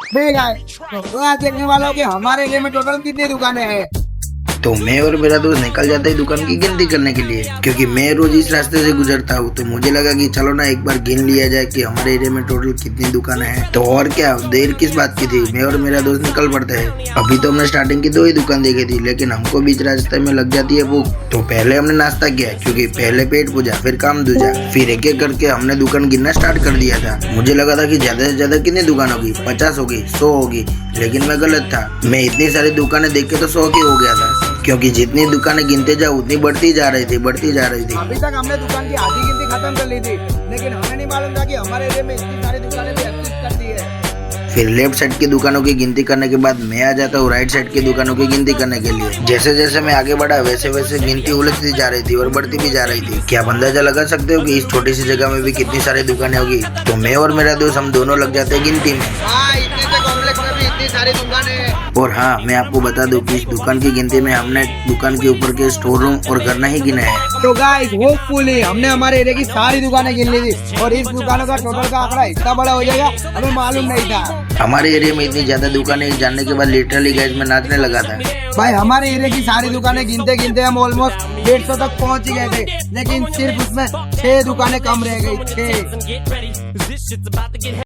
तो आज देखने वालों कि हमारे एरिया में टोटल कितनी दुकानें हैं। तो मैं और मेरा दोस्त निकल जाते हैं दुकान की गिनती करने के लिए, क्योंकि मैं रोज इस रास्ते से गुजरता हूँ। तो मुझे लगा कि चलो ना एक बार गिन लिया जाए कि हमारे एरिया में टोटल कितनी दुकानें हैं। तो और क्या देर किस बात की थी, मैं और मेरा दोस्त निकल पड़ते हैं। अभी तो हमने स्टार्टिंग की 2 ही दुकान देखी थी, लेकिन हमको बीच रास्ते में लग जाती है भूख। तो पहले हमने नाश्ता किया, क्योंकि पहले पेट पूजा फिर काम दूजा। फिर एक एक करके हमने दुकान गिनना स्टार्ट कर दिया था। मुझे लगा था कि ज्यादा से ज्यादा कितनी दुकान होगी, 50 होगी, 100 होगी, लेकिन मैं गलत था। मैं इतनी सारी दुकानें देख के तो 100 की हो गया था, क्योंकि जितनी दुकानें गिनते जाओ उतनी बढ़ती जा रही थी। अभी तक हमने दुकान की आधी गिनती खत्म कर ली थी, लेकिन हमें नहीं मालूम था कि हमारे एरिया में इतनी सारी दुकानें भी एक्टिव कर दी है। फिर लेफ्ट साइड की दुकानों की गिनती करने के बाद मैं आ जाता हूँ राइट साइड की दुकानों की गिनती करने के लिए। जैसे जैसे मैं आगे बढ़ा वैसे वैसे गिनती उलझती जा रही थी और बढ़ती भी जा रही थी। क्या आप अंदाजा लगा सकते हो कि इस छोटी सी जगह में भी कितनी सारी दुकानें होगी। तो मैं और मेरा दोस्त हम दोनों लग जाते हैं गिनती में। इतने से कॉम्प्लेक्स में भी इतनी सारी दुकानें हैं। और हाँ, मैं आपको बता दूं कि इस दुकान की गिनती में हमने दुकान के ऊपर के स्टोर रूम और गन्ना ही गिना है। तो गाइस होपफुली हमने हमारे एरिया की सारी दुकानें गिन ली थी, और इस दुकानों का टोटल का आंकड़ा इतना बड़ा हो जाएगा हमें मालूम नहीं था। हमारे एरिया में इतनी ज्यादा दुकानें जानने के बाद लिटरली गाइस मैं नाचने लगा था। भाई हमारे एरिया की सारी दुकानें गिनते गिनते हम ऑलमोस्ट 150 तक पहुंच ही गए थे, लेकिन सिर्फ उसमें 6 दुकानें कम रह गई, 6।